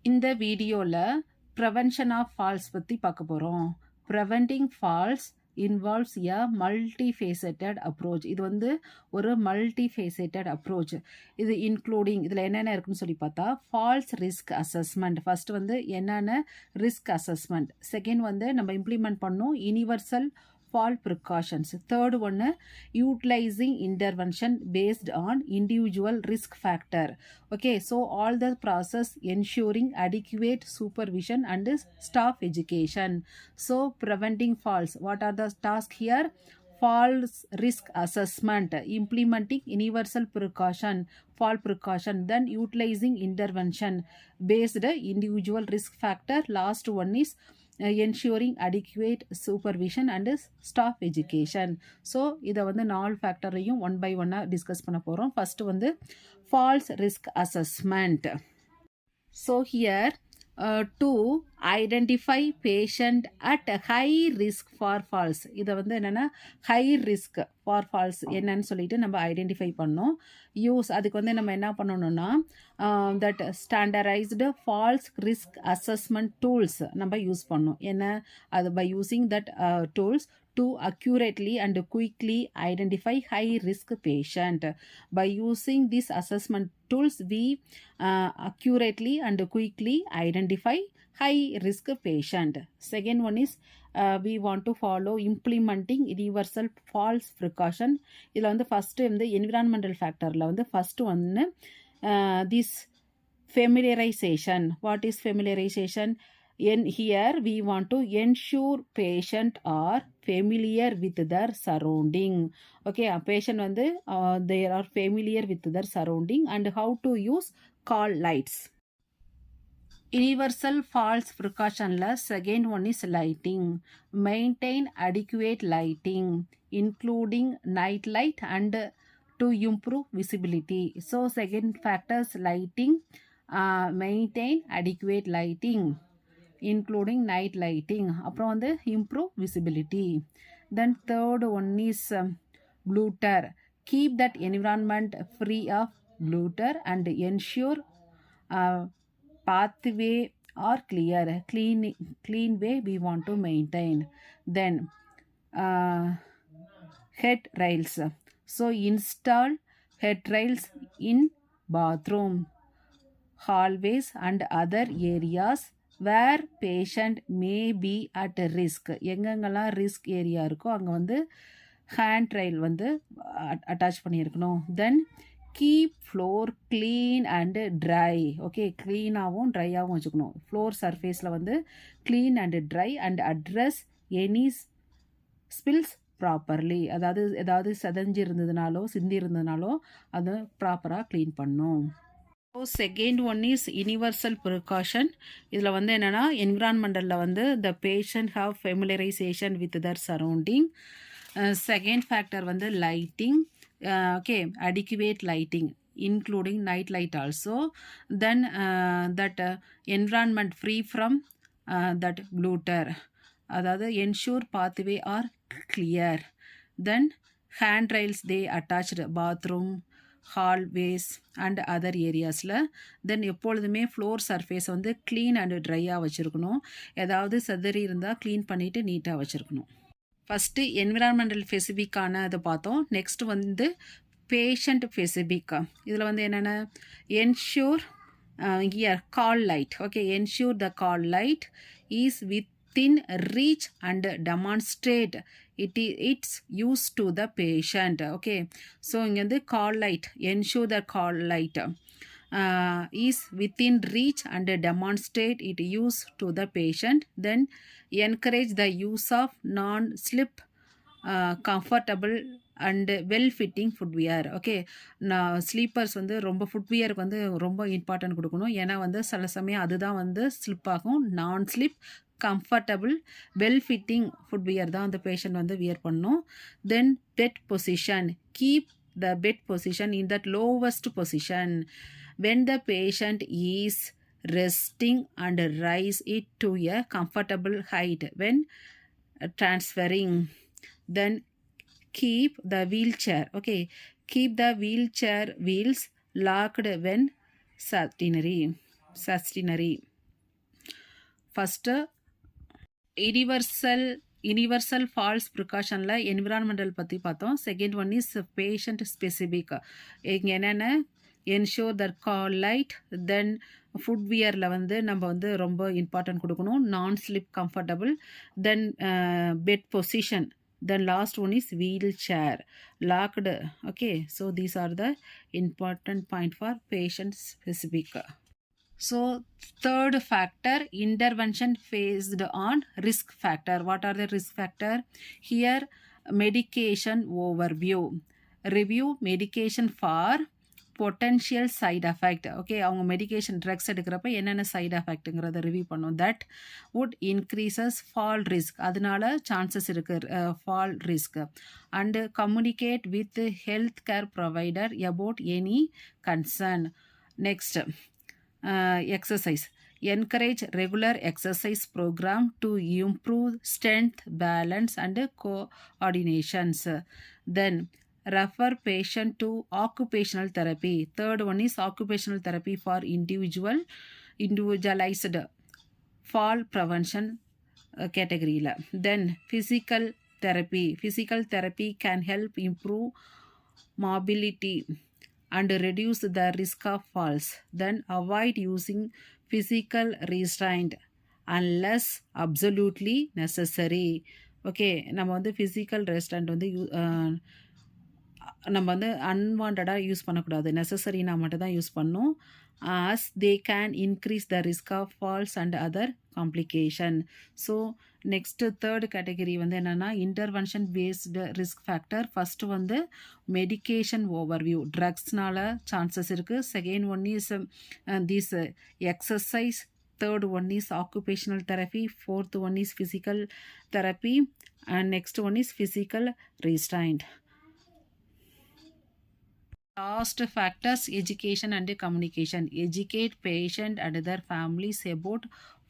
இந்த வீடியோவில் prevention of falls பற்றி பார்க்க போகிறோம். ப்ரிவென்டிங் ஃபால்ஸ் இன்வால்வ்ஸ் எ மல்டிஃபேசட்டட் அப்ரோச். இது வந்து ஒரு மல்டிஃபேசட்டட் அப்ரோச். இது இன்க்ளூடிங் இதில் என்னென்ன இருக்குன்னு சொல்லி பார்த்தா, ஃபால்ஸ் ரிஸ்க் அசஸ்மெண்ட். ஃபர்ஸ்ட் வந்து என்னென்ன ரிஸ்க் அசஸ்மெண்ட். செகண்ட் வந்து நம்ம இம்ப்ளிமெண்ட் பண்ணோம் universal fall precautions. Third one, utilizing intervention based on individual risk factor. Okay, so all the process ensuring adequate supervision and staff education. So preventing falls, what are the tasks here? Falls risk assessment, implementing universal precaution, fall precaution, then utilizing intervention based individual risk factor. Last one is ensuring adequate supervision and staff education. So இதை வந்து 4 ஃபேக்டரையும் one by ஒன்னாக discuss பண்ண போகிறோம். First வந்து falls risk assessment. So here to identify patient at high risk for falls. இதை வந்து என்னென்னா ஹை ரிஸ்க் ஃபார் ஃபால்ஸ் என்னன்னு சொல்லிட்டு நம்ம ஐடென்டிஃபை பண்ணோம். அதுக்கு வந்து நம்ம என்ன பண்ணணும்னா that standardized falls risk assessment tools நம்ம யூஸ் பண்ணோம். என்ன அது by using that tools to accurately and quickly identify high risk patient. By using these assessment tools, we accurately and quickly identify high risk patient. Second one is we want to follow implementing universal falls precaution. இதில் வந்து first வந்து environmental ஃபேக்டரில் வந்து first வந்து this familiarization. What is familiarization? Here we want to ensure patient are familiar with their surrounding. Okay, a patient வந்து they are familiar with their surrounding and how to use call lights. Universal falls precautionல second one is lighting. Maintain adequate lighting including night light and to improve visibility. So second factors lighting, maintain adequate lighting including night lighting. அப்புறம் வந்து improve visibility. Then third one is polluter. Keep that environment free of polluter and ensure pathway are clear. Clean way we want to maintain. Then head rails. So install head rails in bathroom, hallways and other areas where patient may be at risk. எங்கெங்கெல்லாம் risk area இருக்கோ அங்கே வந்து hand rail வந்து attach பண்ணியிருக்கணும். Then keep floor clean and dry. Okay, க்ளீனாகவும் ட்ரையாகவும் வச்சுக்கணும். Floor சர்ஃபேஸில் வந்து clean and dry and address any spills properly. அதாவது ஏதாவது செதஞ்சு இருந்ததுனாலோ சிந்தி இருந்ததுனாலோ அதை ப்ராப்பராக க்ளீன் பண்ணும். Second one is universal precaution. இதில் வந்து என்னென்னா என்விரான்மெண்டலில் வந்து the patient have familiarization with their surrounding. Second factor வந்து lighting. Okay, adequate lighting including night light also. Then that environment free from that polluter. அதாவது ensure pathway are clear. Then hand rails they attached bathroom, hallways and other ஏரியாஸில். Then எப்பொழுதுமே floor surface வந்து clean and ட்ரையாக வச்சுருக்கணும். ஏதாவது செதறி இருந்தால் clean பண்ணிவிட்டு நீட்டாக வச்சுருக்கணும். ஃபஸ்ட்டு என்விரான்மெண்டல் ஸ்பெசிஃபிக்கான இதை பார்த்தோம். நெக்ஸ்ட் வந்து பேஷண்ட் ஸ்பெசிஃபிக்கா. இதில் வந்து என்னென்ன ensure year call light. Okay, ensure the call light is within reach and demonstrate its use to the patient. Okay, so இங்க வந்து call light, ensure the call light is within reach and demonstrate its use to the patient. Then encourage the use of non-slip comfortable and well fitting footwear. Okay, நான் sleepers வந்து ரொம்ப ஃபுட்வியருக்கு வந்து ரொம்ப important கொடுக்கணும். ஏன்னா வந்து சில சமயம் அதுதான் வந்து ஸ்லிப் ஆகும். Non slip comfortable well fitting footwear தான் அந்த பேஷண்ட் வந்து வியர் பண்ணணும். Then bed position. Keep the bed position in that lowest position when the patient is resting and rise it to a comfortable height when transferring. Then keep the wheelchair. Okay, keep the wheelchair wheels locked when stationary. first universal falls ப்ரிகாஷனில் environmental பற்றி பார்த்தோம். Second one is patient specific. இங்கே என்னென்ன ensure that call light, then ஃபுட்வியரில் வந்து நம்ம வந்து ரொம்ப இம்பார்ட்டன்ட் கொடுக்கணும். Non slip comfortable, then bed position, then last one is wheelchair, locked. Okay, so these are the important point for patient specific. So third factor, intervention based on risk factor. What are the risk factor? Here medication overview, review medication for potential side effect. Okay, அவங்க medication drugs எடுக்கிறப்ப என்னென்ன side எஃபெக்ட்டுங்கிறத review பண்ணும். That would increases fall risk, அதனால chances இருக்குது fall risk. And communicate with health care provider about any concern. Next exercise, encourage regular exercise program to improve strength, balance and coordinations. Then refer patient to occupational therapy. Third one is occupational therapy for individualized fall prevention category. Then physical therapy can help improve mobility and reduce the risk of falls. Then avoid using physical restraint unless absolutely necessary. Okay, நம்ம வந்து physical ரெஸ்ட்ரண்ட் வந்து நம்ம வந்து அன்வான்டாக use பண்ணக்கூடாது, நெசசரினா மட்டும் தான் use பண்ணணும். as they can increase the risk of falls and other complication. So next third category வந்து என்னன்னா intervention based risk factor. First வந்து மெடிக்கேஷன் ஓவர்வியூ, ட்ரக்ஸ்னால சான்சஸ் இருக்குது. Second one is this exercise. Third one is occupational therapy. Fourth one is physical therapy. And next one is physical restraint. Last factors, education and communication. Educate patient and their families about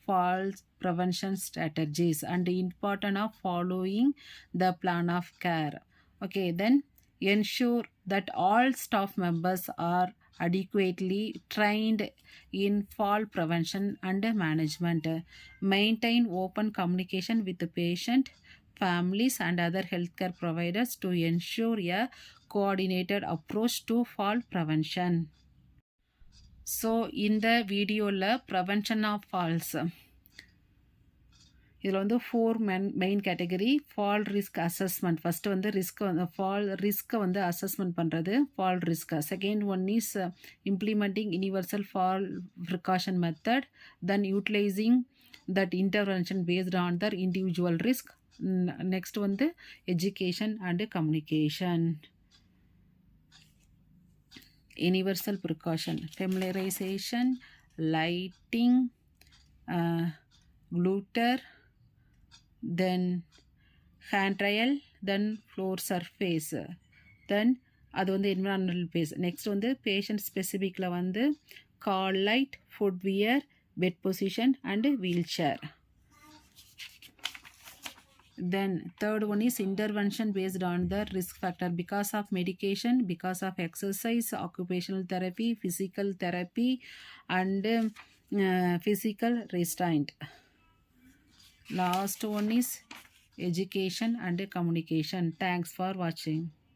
falls prevention strategies and the importance of following the plan of care. Okay, then ensure that all staff members are adequately trained in fall prevention and management. Maintain open communication with the patient, families and other healthcare providers to ensure a coordinated approach to fall prevention. So இந்த வீடியோவில் prevention of falls, இதில் வந்து 4 main category. Fall risk assessment, first வந்து fall ரிஸ்க்கை வந்து assessment பண்ணுறது fall ரிஸ்க்கை. Second one is implementing universal fall precaution method, then utilizing that intervention based on their individual risk. Next வந்து education and communication. Universal precaution, familiarization, lighting, glutter, then handrail, then floor surface, then அது வந்து environmental base. Next வந்து patient ஸ்பெசிஃபிக்கில் வந்து call light, footwear, bed position and wheelchair. Then third one is intervention based on the risk factor, because of medication, because of exercise, occupational therapy, physical therapy and physical restraint. Last one is education and communication. Thanks for watching.